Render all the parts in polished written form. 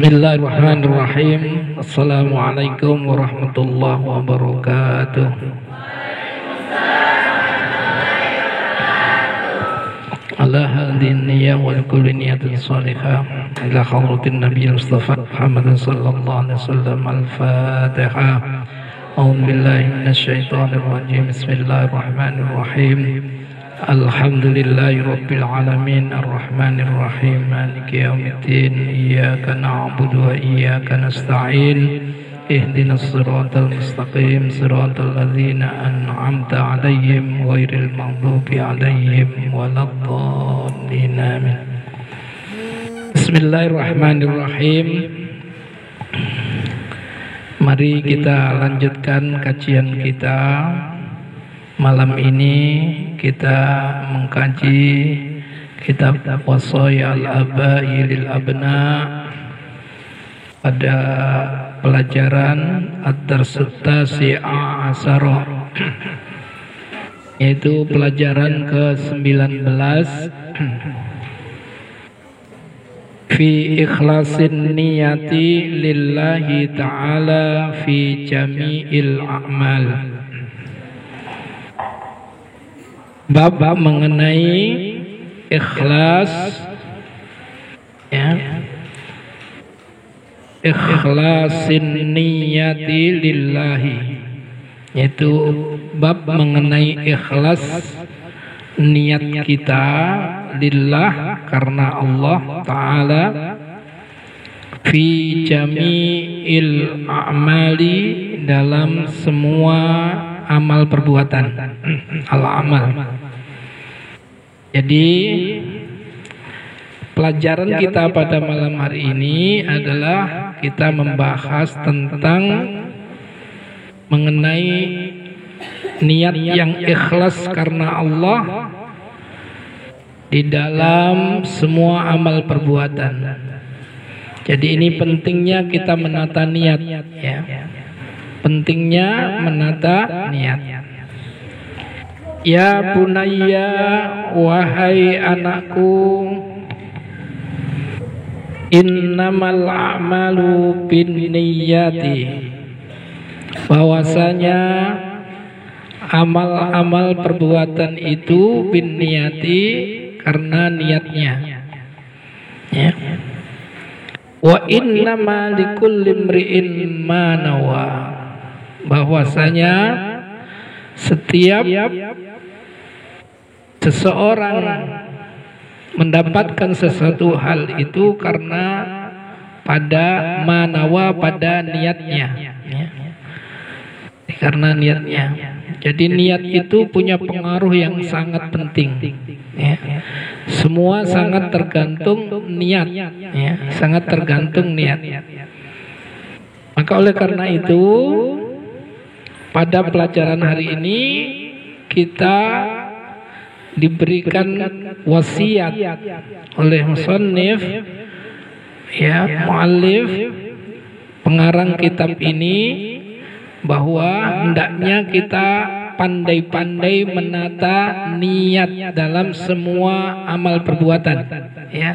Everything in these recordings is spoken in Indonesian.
Bismillahirrahmanirrahim. Assalamualaikum warahmatullahi wabarakatuh. Ala hadhihi niyyah wa kulli niyatin salihah ila hadratin nabiyil mustafa Muhammad sallallahu alaihi wasallam. Al-Fatihah. A'udzu billahi minasy syaithanir rajim. Bismillahirrahmanirrahim. Alhamdulillahi rabbil alamin arrahmanir rahim maliki yaumiddin iyyaka na'budu wa iyyaka nasta'in ihdinas siratal mustaqim siratal ladzina an'amta 'alaihim ghairil maghdubi 'alaihim waladdallin amin. Bismillahirrahmanirrahim. Mari kita lanjutkan kajian kita. Malam ini kita mengkaji kitab Wasaya al-Aba'i lil Abna pada pelajaran Ad-Darsut Tasi'a Asyara, yaitu pelajaran ke-19 fi ikhlasin niyati lillahi ta'ala fi jami'il a'mal. Bab mengenai ikhlas, ya, ikhlasin niyati lillahi, yaitu bab mengenai ikhlas niat kita lillah, karena Allah Ta'ala, fi jami'il a'mali, dalam semua amal perbuatan, al-amal. Jadi pelajaran kita pada malam hari ini adalah kita membahas tentang mengenai niat yang ikhlas karena Allah di dalam semua amal perbuatan. Jadi ini pentingnya kita menata niat, ya. Pentingnya menata niat. Ya bunayya, wahai anakku, innamal a'malu binniyati, bahwasanya amal-amal perbuatan itu binniyati, karena niatnya, ya. Wa innama likulli imri'in ma nawa, bahwasanya setiap seseorang mendapatkan sesuatu hal itu karena pada manawa, pada niatnya, ya. Karena niatnya. Jadi niat itu punya pengaruh yang sangat penting, ya. Semua sangat tergantung niat, ya. Sangat tergantung niat. Maka oleh karena itu, pada pelajaran hari ini kita diberikan wasiat oleh musannif, ya, muallif, pengarang kitab ini, bahwa hendaknya kita pandai-pandai menata niat dalam semua amal perbuatan, ya,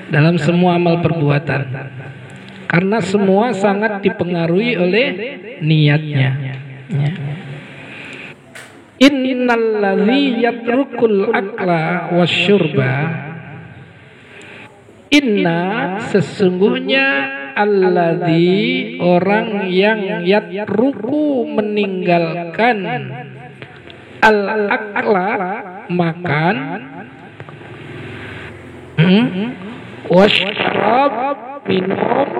dalam semua amal perbuatan, karena semua sangat dipengaruhi oleh niatnya, ya. Innal ladzi yatrukul akla wasyurba, inna, sesungguhnya, alladzi, orang yang yatruku, meninggalkan, al-akla, makan, wasyrab, minum,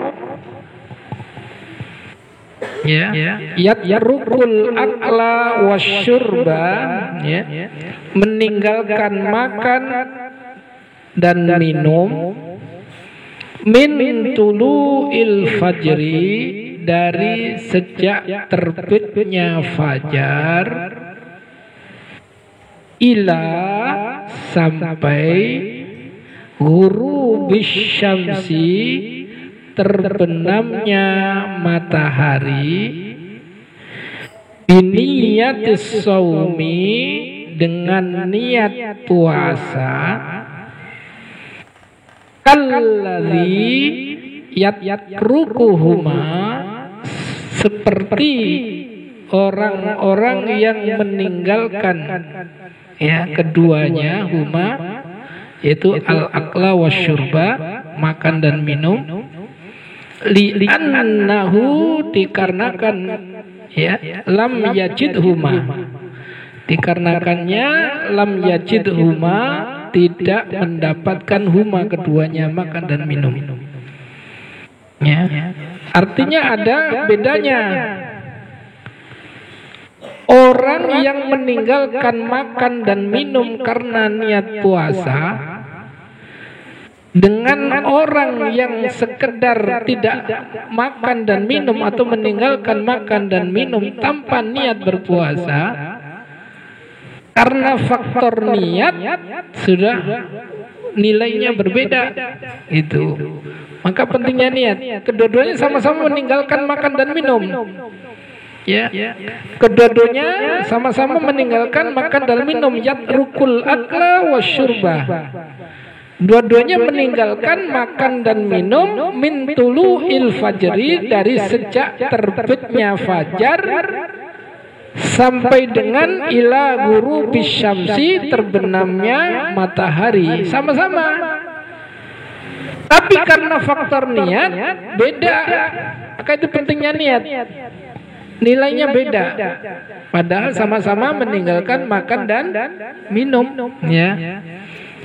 ya, yatrukul akla wasyurba, ya, meninggalkan makan dan minum, min tulu'il fajri, dari sejak terbitnya fajar, ila, sampai, ghurubis syamsi, terbenamnya matahari, biniyatis shaumi, dengan niat puasa, kalladzi, yatrukuhuma, seperti orang-orang yang meninggalkan ya keduanya, huma yaitu al-akla wasyurba, makan dan minum, li'annahu, dikarenakan ya lam yajidhuma, dikarenakannya lam yajidhuma, tidak mendapatkan huma keduanya, makan dan minum ya. Artinya ada bedanya. Orang yang meninggalkan makan dan minum karena niat puasa dengan orang yang sekedar tidak makan dan minum atau meninggalkan makan dan minum tanpa niat berpuasa, karena faktor niat sudah nilainya berbeda itu. Maka pentingnya niat. Kedua-duanya sama-sama meninggalkan makan dan minum. Ya, kedua-duanya sama-sama meninggalkan makan dan minum, yatrukul akla wasyurba. Dua-duanya meninggalkan makan dan minum min tulu'il fajri, dari sejak terbitnya fajar sampai dengan ila ghurubis syamsi, terbenamnya matahari, sama-sama. Tapi karena faktor niat beda, maka itu pentingnya niat. Nilainya beda, padahal sama-sama meninggalkan makan dan minum ya.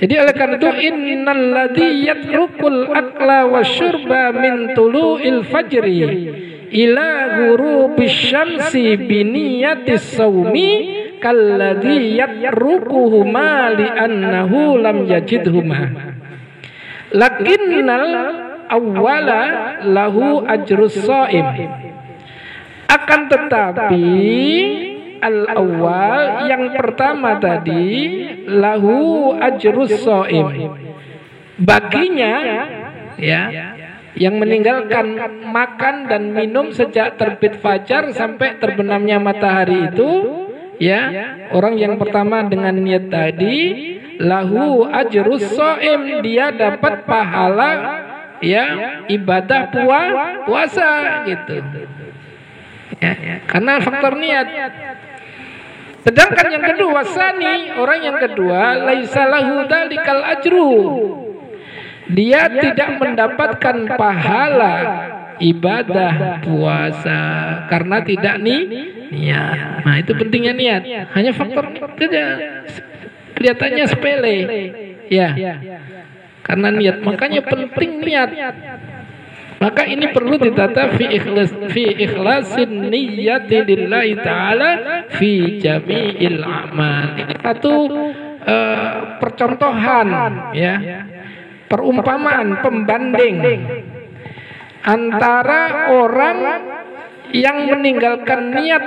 Jadi oleh karena itu innal ladzi yatrukul akla wasyurba min tulu'il fajri ila ghurubis syamsi biniyatis shaumi kalladzi yatrukuhuma li'annahu lam yajidhuma lakinnal awwala lahu ajrus shaim. Akan tetapi al-awwal, yang pertama tadi, lahu ajrus shaim, baginya ya yang meninggalkan makan dan minum sejak terbit fajar sampai terbenamnya matahari itu ya, orang yang pertama dengan niat tadi, lahu ajrus shaim, dia dapat pahala ya ibadah puasa gitu ya, karena faktor niat. Sedangkan yang kedua, sani, orang yang kedua, laisa lahu dalikal ajru, dia tidak mendapatkan pahala ibadah puasa karena tidak niat. Nah, itu pentingnya niat. Hanya faktor tidak, kelihatannya sepele ya, karena niat, makanya penting niat. Maka ini perlu ditata fi ikhlasin niyyati lillahi ta'ala fi jami'il a'mal. Ini satu percontohan ya, perumpamaan, pembanding antara orang yang meninggalkan niat,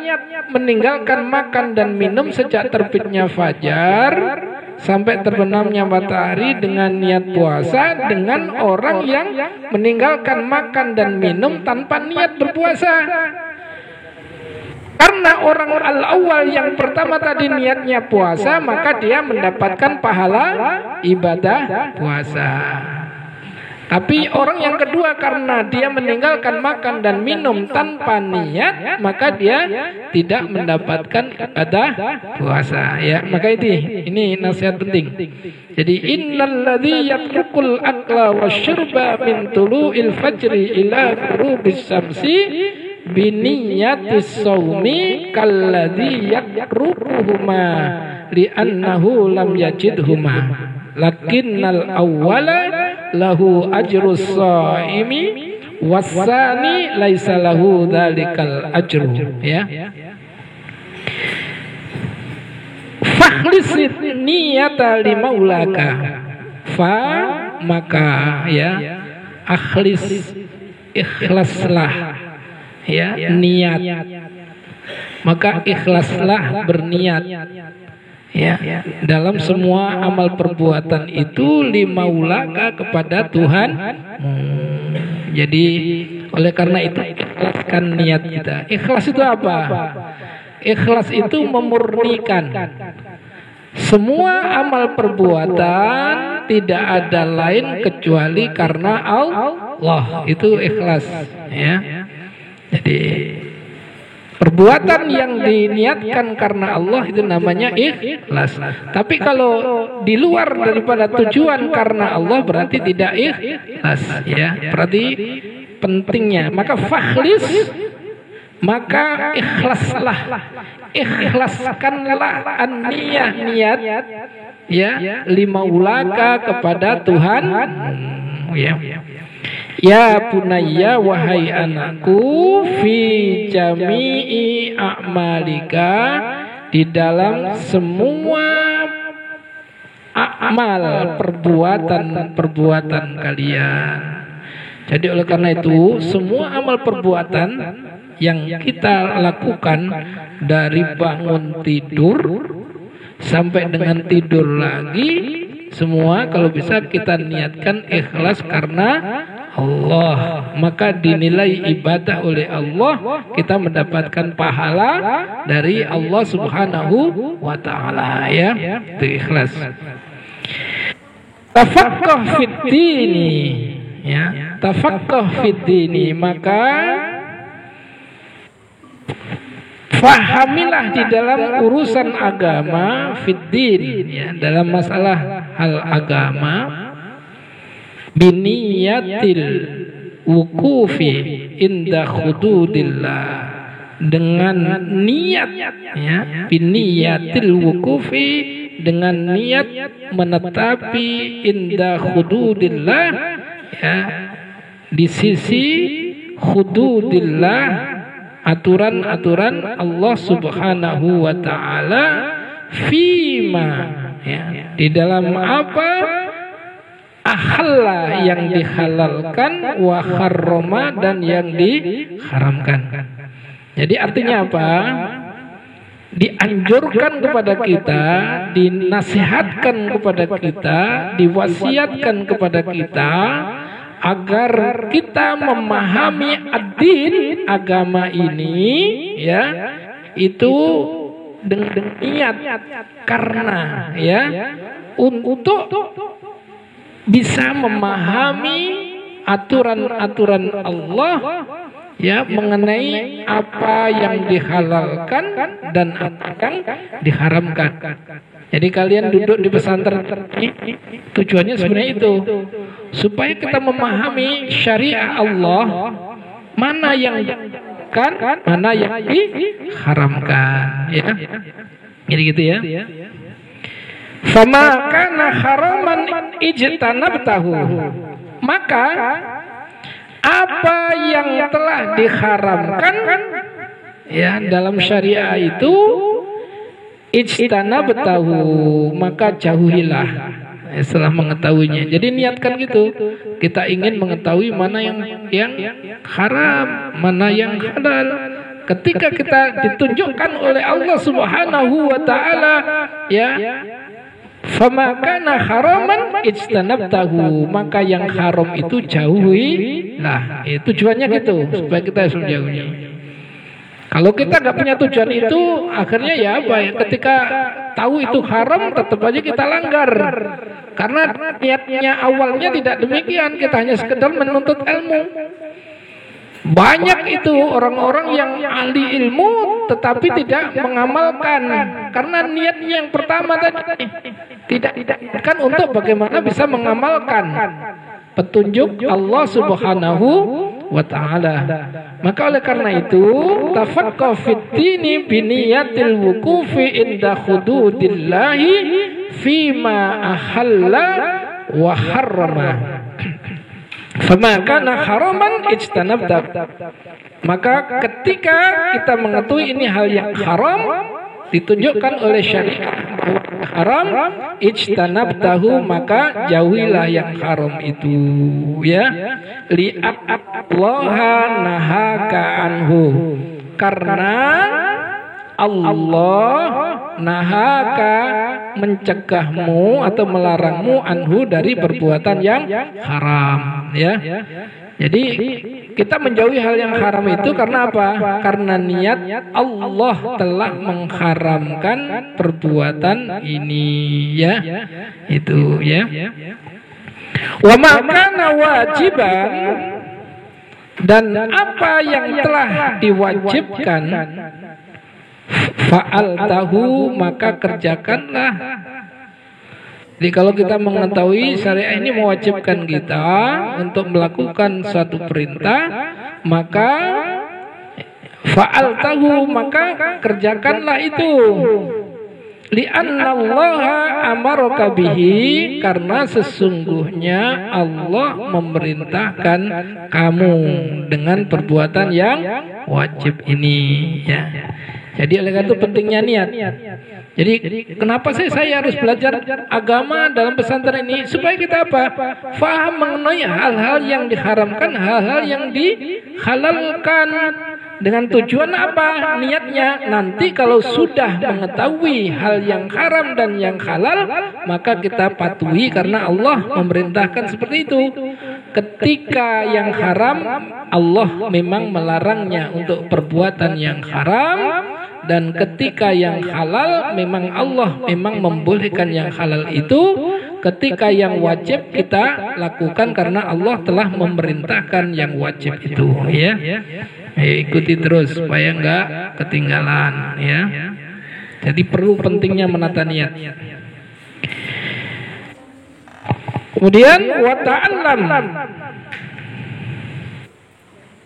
meninggalkan makan dan minum sejak terbitnya fajar sampai terbenamnya matahari dengan niat puasa, dengan orang yang meninggalkan makan dan minum tanpa niat berpuasa. Karena orang al-awwal yang pertama tadi niatnya puasa, maka dia mendapatkan pahala ibadah puasa. Tapi orang yang kedua karena dia meninggalkan makan dan minum tanpa niat, maka dia tidak mendapatkan ibadah puasa ya. Maka ini nasihat penting. Jadi innal ladzi yatrukul akla wasyurba min tulu'il fajri ila ghurubis syamsi biniyatis shaumi kalladzi yakruhuma li'annahu lam yajidhuma lakinnal awwala lahu ajrus shaimi wasani laisa lahu dzalikal ajru ya. Fakhlis niyata limaulaka, fa maka ya akhlis, ikhlaslah ya niat, maka ikhlaslah berniat ya dalam semua amal perbuatan itu limaulaka, kepada Tuhan. Jadi oleh karena itu ikhlaskan niat kita. Ikhlas itu apa? Ikhlas itu memurnikan semua amal perbuatan tidak ada lain kecuali karena Allah. Itu ikhlas, ya. Jadi perbuatan yang diniatkan karena Allah itu namanya ikhlas. Tapi kalau di luar daripada tujuan karena Allah berarti tidak ikhlas, ya. Berarti pentingnya. Maka fakhlis, maka ikhlaskanlah niat, ya, limaulaka kepada Tuhan, ya. Ya bunayya, wahai anakku, fi jami'i a'malika, di dalam semua amal, perbuatan kalian. Jadi oleh karena itu semua amal perbuatan yang kita lakukan dari bangun tidur sampai dengan tidur lagi, semua kalau bisa kita niatkan ikhlas karena Allah, maka dinilai ibadah oleh Allah, kita mendapatkan pahala dari Allah Subhanahu wa taala, ya. Itu ikhlas. Tafaqqah fid dini, ya. Tafaqqah fid dini, maka fahamilah di dalam urusan agama, fiddin, ya, dalam masalah hal agama, biniyatil wukufi inda khududillah, dengan niat, ya, biniyatil wukufi, dengan niat menetapi inda khududillah, ya, di sisi khududillah, aturan-aturan Allah Subhanahu wa taala, fima, ya, di dalam apa ahalla, yang dihalalkan, wa harrama, dan yang diharamkan. Jadi artinya apa? Dianjurkan kepada kita, dinasihatkan kepada kita, diwasiatkan kepada kita agar kita memahami ad-din, agama ini, ya, itu dengan niat karena, ya, untuk bisa memahami aturan-aturan Allah, ya, mengenai apa yang dihalalkan dan apa yang diharamkan. Jadi kalian duduk di pesantren ini tujuannya sebenarnya itu, supaya kita memahami syariat Allah, mana yang diharamkan, mana yang diharamkan, ya. Jadi gitu, ya. Fama kana haraman ijtanabtahu, maka apa yang telah diharamkan, ya, dalam syariah itu, ijtanabtahu, maka jauhilah, setelah mengetahuinya. Jadi niatkan gitu, kita ingin mengetahui mana yang haram, mana yang halal. Ketika kita ditunjukkan oleh Allah Subhanahu wa taala, ya, fama kana haraman ijtanabtahu, maka yang haram itu jauhilah. Tujuannya gitu, supaya kita jauhi. Kalau kita nggak punya tujuan itu, akhirnya ya apa ya? Ketika tahu itu haram, tetap aja kita langgar. Karena niatnya awalnya tidak demikian, kita hanya sekedar menuntut ilmu. Banyak itu orang-orang yang ahli ilmu tetapi tidak mengamalkan, karena niatnya yang pertama tadi tidak kan untuk bagaimana bisa mengamalkan petunjuk Allah Subhanahu wa taala. Maka oleh karena itu, tafaqqah fid dini bi niyatil wuqufi inda hududillahi fima ahalla wa harrama. Fama kana haraman ijtanabta. Maka ketika kita mengetahui ini hal yang haram, ditunjukkan oleh syariat haram, ijtanabtahu, maka jauhilah yang haram itu, ya. Li'allaha nahaka anhu, karena Allah nahaka mencegahmu atau melarangmu anhu dari perbuatan yang haram, ya. Jadi kita menjauhi hal yang haram itu karena apa? Karena niat Allah telah mengharamkan perbuatan ini, ya. Itu, ya. Wa ma kana wajiban, dan apa yang telah diwajibkan, fa'altahu maka kerjakanlah. Jadi kalau kita mengetahui syariat ini mewajibkan kita untuk melakukan suatu perintah, maka fa'altahu maka kerjakanlah itu. Li'anna Allaha amaraka bihi, karena sesungguhnya Allah memerintahkan kamu dengan perbuatan yang wajib ini, ya. Jadi oleh karena itu pentingnya niat. Jadi kenapa sih saya harus belajar agama dalam pesantren ini? Supaya kita apa? Faham mengenai hal-hal yang diharamkan, hal-hal yang dihalalkan. Dengan tujuan apa? Niatnya nanti kalau sudah mengetahui hal yang haram dan yang halal, maka kita patuhi karena Allah memerintahkan seperti itu. Ketika yang haram, Allah memang melarangnya untuk perbuatan yang haram, dan ketika yang halal memang Allah memang membolehkan yang halal itu. Ketika yang wajib kita lakukan karena Allah telah memerintahkan yang wajib itu, ya. Ikuti terus supaya enggak ketinggalan, ya. Jadi perlu pentingnya menata niat. Kemudian wa ta'allam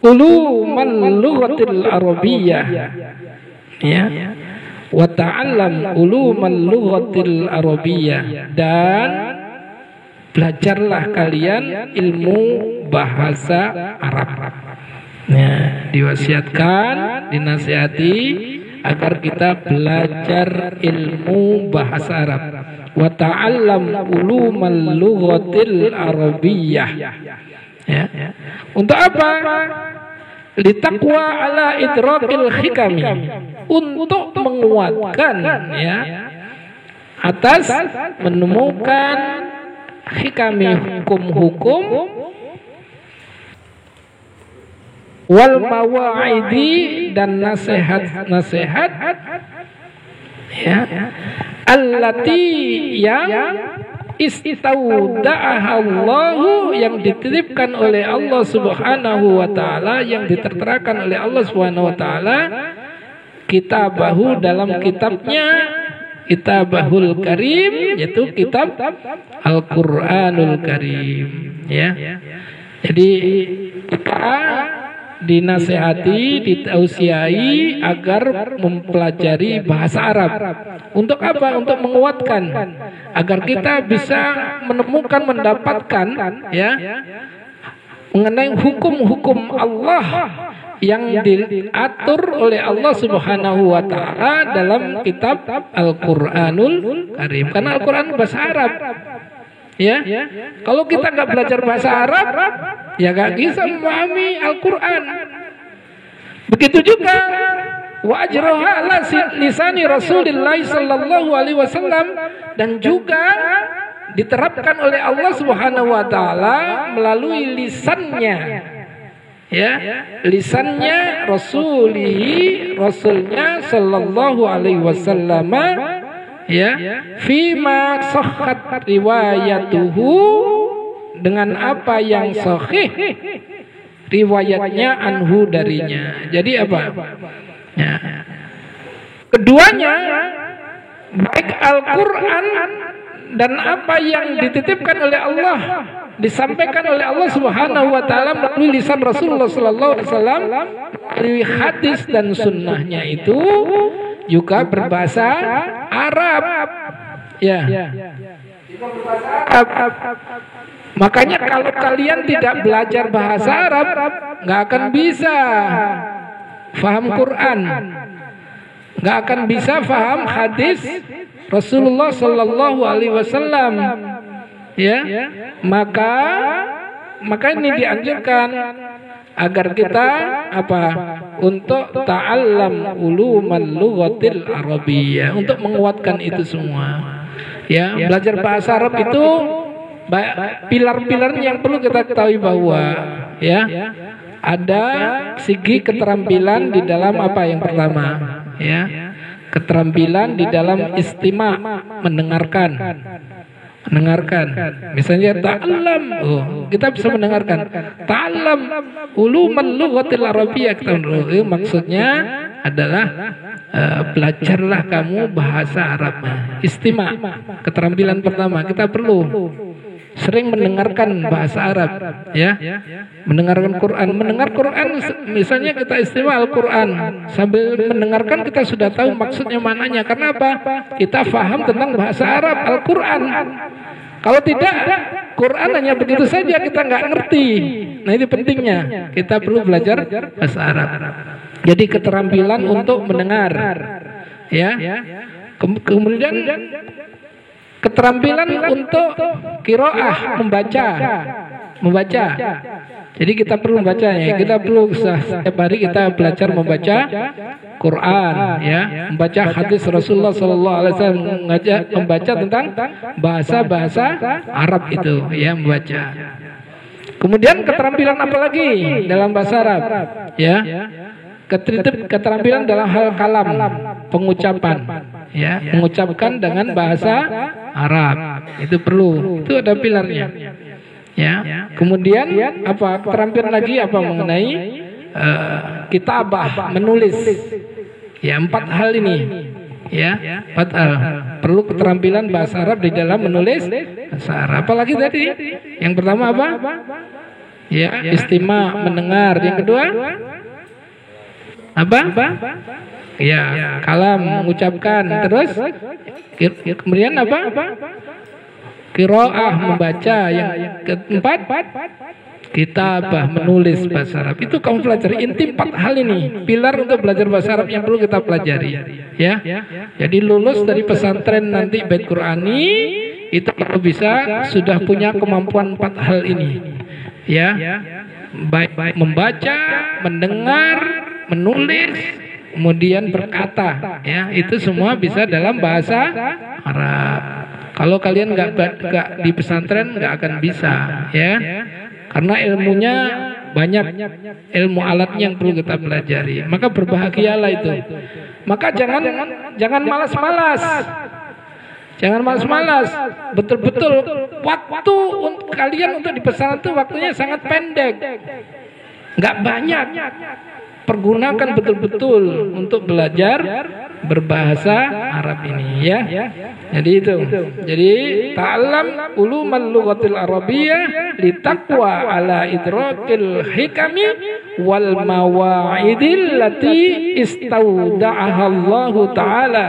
ulumal lughatil arabiyyah, ya. Wa ta'allam ulumal lughatil arabiyyah, dan belajarlah kalian ilmu bahasa Arab. Ya, diwasiatkan, dinasihati agar kita belajar ilmu bahasa Arab. Wa ta'allam ulumal lughatil arabiyyah. Ya. Untuk apa? Litaqwa ala idrakil hikami, untuk menguatkan, ya, atas menemukan hikami, hukum-hukum, wal mawa'idi, dan nasihat-nasihat, ya, allati yang istauda'ahallahu, yang dititipkan oleh Allah Subhanahu wa taala, yang diterterakan oleh Allah Subhanahu wa taala, kitabahu, dalam kitabnya, kitabahul karim, yaitu kitab Al-Qur'anul Karim, ya. Jadi kita dinasihati, ditausiai agar mempelajari bahasa Arab. Untuk apa? Untuk menguatkan, agar kita bisa menemukan, mendapatkan, ya, mengenai hukum-hukum Allah yang diatur oleh Allah Subhanahu wa taala dalam kitab Al-Qur'anul Karim. Karena Al-Qur'an bahasa Arab. Ya, kalau kita nggak belajar bahasa Arab, ya nggak bisa memahami Al-Quran. Begitu juga wa ajraha ala lisani Rasulullah sallallahu alaihi wasallam, dan juga diterapkan oleh Allah Subhanahu wa taala melalui lisannya, ya, lisannya Rasulnya sallallahu alaihi wasallam, ya, fima sahhat riwayatuhu, dengan apa yang sahih riwayatnya anhu darinya. Jadi apa? Ya. Keduanya, baik Al-Quran dan apa yang dititipkan oleh Allah, disampaikan oleh Allah Subhanahu wa taala melalui lisan Rasulullah sallallahu alaihi wasallam, melalui hadis dan sunnahnya itu juga berbahasa Arab, ya. Makanya kalau kalian tidak belajar bahasa Arab, nggak akan bisa faham Quran, nggak akan bisa faham hadis Rasulullah Sallallahu Alaihi Wasallam, ya. Maka maka ini dianjurkan agar kita apa? Untuk ta'allam ulumal lughatil arabiyyah, untuk menguatkan itu semua. Ya, belajar bahasa Arab itu pilar-pilarnya yang perlu kita ketahui bahwa ya ada segi keterampilan di dalam apa yang pertama, ya. Keterampilan di dalam istima, mendengarkan. Misalnya ta'allam, kita bisa mendengarkan. Ta'allam ulumal lughatil arabiyyah, maksudnya adalah belajarlah kamu bahasa Arab. Istima, keterampilan pertama, kita perlu sering mendengarkan bahasa Arab, ya. Mendengarkan Quran, misalnya kita istimewa Al-Quran, sambil mendengarkan kita sudah tahu maksudnya, mananya. Karena apa? Kita faham tentang bahasa Arab Al-Quran. Kalau tidak, Quran hanya begitu saja, kita nggak ngerti. Nah, ini pentingnya, kita perlu belajar bahasa Arab. Jadi keterampilan untuk mendengar, ya. Kemudian keterampilan untuk qiraah, membaca. Jadi kita perlu membacanya. Kita perlu setiap hari kita belajar membaca Quran, ya, membaca hadis Rasulullah SAW, membaca tentang bahasa Arab itu, ya, membaca. Kemudian keterampilan apa lagi dalam bahasa Arab, ya? Keterampilan dalam hal kalam, pengucapan, ya, mengucapkan dengan bahasa Arab, itu perlu, itu ada pilarnya, ya. Kemudian apa keterampilan lagi, apa mengenai kitabah, menulis, ya, 4 hal ini, ya, 4 hal perlu keterampilan bahasa Arab di dalam menulis bahasa Arab. Apalagi tadi yang pertama apa, ya, istima, mendengar. Yang kedua apa? Ya, kalam, mengucapkan. Terus kemudian apa? Qiraah, membaca. Yang keempat, kitabah, menulis bahasa Arab. Itu kamu pelajari, inti 4 hal ini, pilar untuk belajar bahasa Arab yang perlu kita pelajari, ya. Jadi lulus dari pesantren nanti Bait Qur'ani itu kalau bisa sudah punya kemampuan 4 hal ini, ya. Baik membaca, mendengar, menulis, kemudian berkata, ya, itu semua bisa dalam bahasa Arab. Kalau kalian nggak di pesantren nggak akan bisa, ya, karena ilmunya banyak, ilmu alatnya yang perlu kita pelajari. Maka berbahagialah itu. Maka jangan malas-malas. Jangan malas-malas. Betul-betul waktu kalian untuk di pesantren itu waktunya sangat pendek, nggak banyak. Pergunakan betul-betul untuk belajar berbahasa Arab ini, ya. Jadi itu. Jadi ta'allam ulumal lughatil arabiyyah litaqwa ala idrakil hikami wal mawa'idil lati istauda'aha Allah taala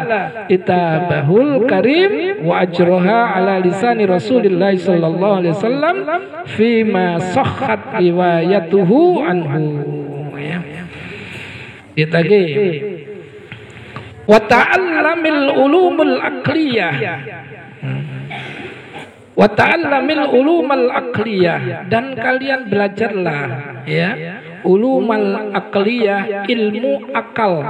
kitabahul karim wa ajraha ala lisani Rasulillah sallallahu alaihi wasallam fi ma sahhat riwayatuhu anhu, ya. Kita wa ta'allamil ulumul aqliyah, wa ta'allamil ulumul aqliyah, dan kalian belajarlah, ya, ulumul aqliyah, ilmu akal,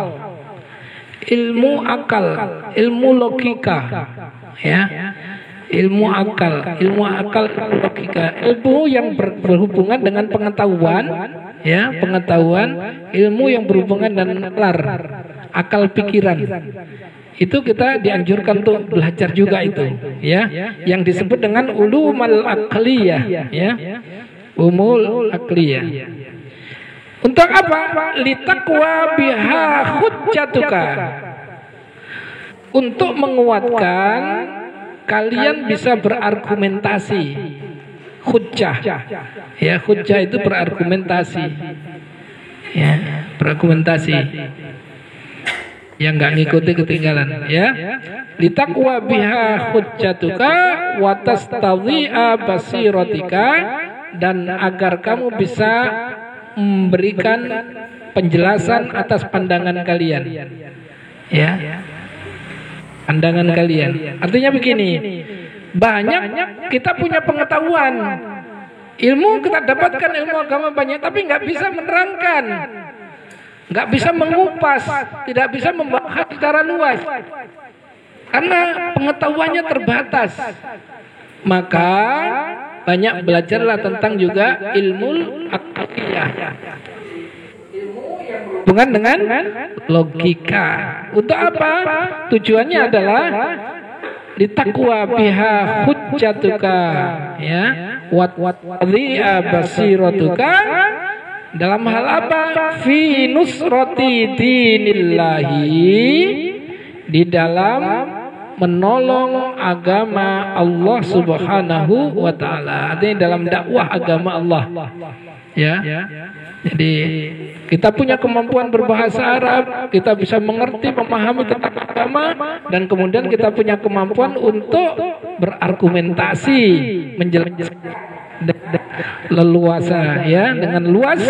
ilmu logika, ya. Ilmu akal logika, ilmu yang berhubungan dengan pengetahuan, ya, pengetahuan, ilmu yang berhubungan dengan nalar, akal pikiran. Itu kita dianjurkan untuk belajar juga itu, ya, yang disebut dengan ulumul aqliyah, ya, umul aqliyah. Untuk apa? Litaqwa biha hujjatuka, untuk menguatkan kalian bisa berargumentasi. Hujjah, ya, hujjah itu berargumentasi, ya, berargumentasi. Yang nggak ngikuti ketinggalan, ya. Litaqwa biha hujjatuka wa tastadhi'a basiratika, dan agar kamu bisa memberikan penjelasan atas pandangan kalian, ya. Pandangan kalian. Artinya begini, banyak kita punya pengetahuan, Ilmu kita dapatkan ilmu agama banyak, tapi nggak bisa menerangkan, nggak bisa mengupas, tidak bisa membahas secara luas, karena pengetahuannya terbatas. Maka banyak belajarlah tentang juga ilmu akliyah, hubungan dengan logika. Untuk apa? Tujuannya adalah ditakwa biha hujjatuka, ya, wadhi'a basiratuka, dalam hal apa? Fi nusrati dinillahi, di dalam menolong agama Allah Subhanahu wa taala. Artinya dalam dakwah agama Allah. Ya. Jadi kita punya kemampuan berbahasa Arab, kita bisa mengerti, memahami tentang agama, dan kemudian kita punya kemampuan untuk berargumentasi, menjelaskan leluasa, ya, dengan luas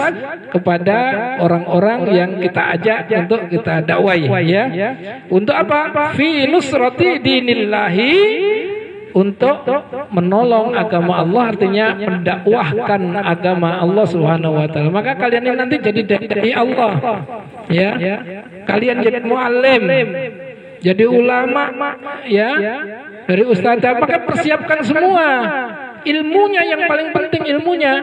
kepada orang-orang yang kita ajak untuk kita dakwai, ya. Untuk apa? Fi nusrati dinillahi, untuk menolong agama Allah, artinya mendakwahkan agama Allah Subhanahu wa taala. Maka kalian ini nanti jadi dai Allah, ya. Kalian jadi muallim, jadi ulama, ya, dari ustadzah. Maka persiapkan semua ilmunya, yang paling penting ilmunya.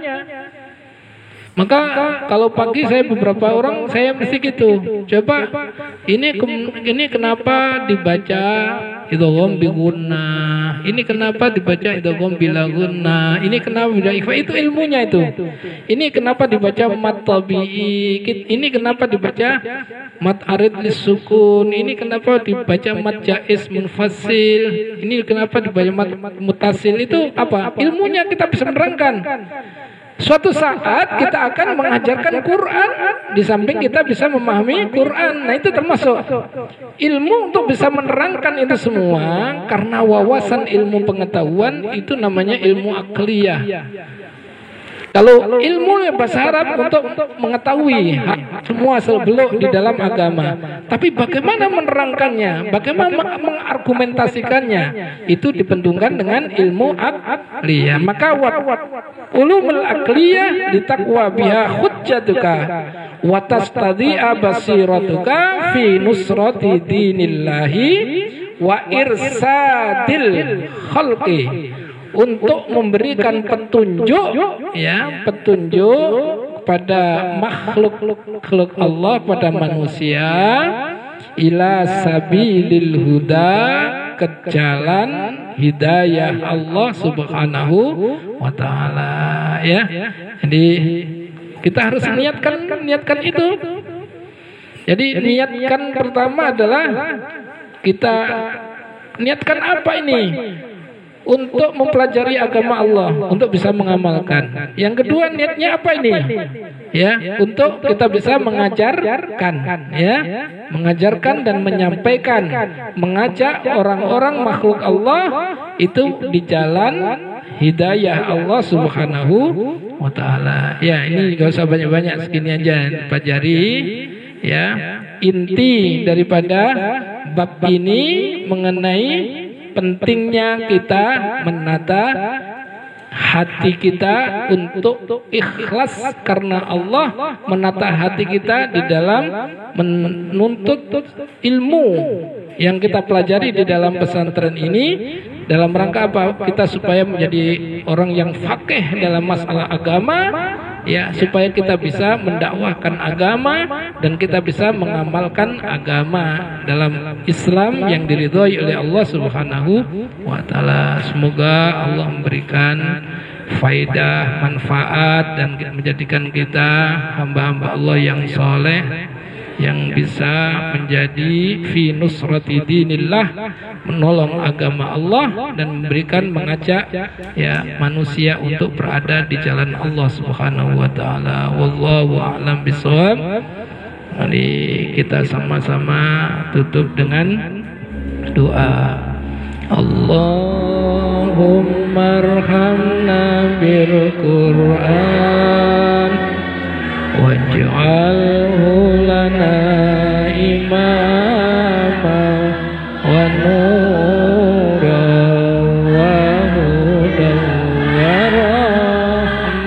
Maka kalau pagi saya beberapa orang saya mesti gitu, coba ini kenapa dibaca idgham bi gunnah, ini kenapa dibaca idgham bila gunnah, ini kenapa bila ikhfa, itu ilmunya itu. Ini kenapa dibaca mat tabi'i, ini kenapa dibaca mat arid lisukun, ini kenapa dibaca mat jaiz munfasil, ini kenapa dibaca mat mutasil. Itu apa? Ilmunya kita bisa menerangkan. Suatu saat kita akan mengajarkan Quran, di samping kita bisa memahami Quran. Nah, itu termasuk ilmu untuk bisa menerangkan itu semua, karena wawasan ilmu pengetahuan itu namanya ilmu akliyah. Kalau ilmu bahasa Arab untuk mengetahui semua seluk-beluk di dalam agama, tapi bagaimana menerangkannya, bagaimana mengargumentasikannya, itu dipentingkan dengan ilmu akliyah. Maka ulumul akliyah ditakwa biha hujjatuka wa tastadhi'a basiratuka fi nusrati dinillahi wa irsadil khalqi, untuk memberikan petunjuk, ya, petunjuk pada makhluk Allah, pada manusia, ila sabilil huda, ke jalan hidayah Allah Subhanahu wa taala, ya. Jadi kita harus niatkan itu. Jadi niatkan pertama adalah kita niatkan apa ini? Untuk mempelajari agama Allah, untuk bisa mengamalkan. Yang kedua, niatnya apa ini? Ya, untuk kita bisa mengajarkan, ya, mengajarkan dan menyampaikan, mengajak orang-orang makhluk Allah itu di jalan hidayah Allah Subhanahu wa taala. Ya, ini enggak usah banyak-banyak, segini aja pelajari, ya. Inti daripada bab ini mengenai pentingnya kita menata hati kita untuk ikhlas karena Allah, menata hati kita di dalam menuntut ilmu yang kita pelajari di dalam pesantren ini, dalam rangka apa? Kita supaya menjadi orang yang faqih dalam masalah agama, ya, supaya kita bisa mendakwahkan agama dan kita bisa mengamalkan agama dalam Islam yang diridhoi oleh Allah Subhanahu wa taala. Semoga Allah memberikan faidah, manfaat, dan menjadikan kita hamba-hamba Allah yang soleh, yang bisa menjadi fi nusrati dinillah, menolong agama Allah dan memberikan, mengajak, ya, manusia untuk berada di jalan Allah Subhanahu wa taala. Wallahu a'lam bishawab. Mari kita sama-sama tutup dengan doa. Allahumma arhamna bil Qur'an waj'alhu lana imama wa nura wa hudan wa rahmah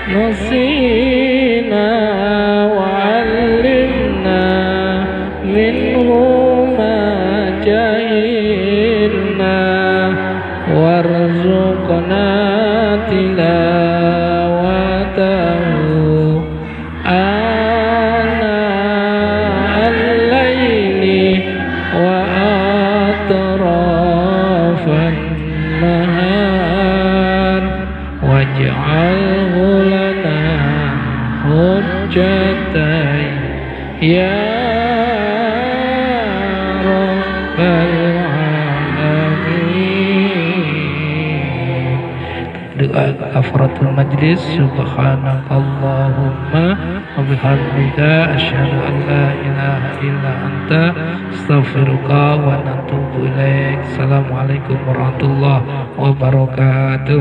نسينا وعلمنا منه ما جهلنا وارزقنا تلاوته آناء الليل وأطراف النهار واجعله لنا حجتين يا رب العالمين. Doa kafaratul majlis. Subhanakallahumma wa bihamdika asyhadu an la ilaha illa anta astaghfiruka wa atubu ilaik. Assalamualaikum warahmatullahi wabarakatuh.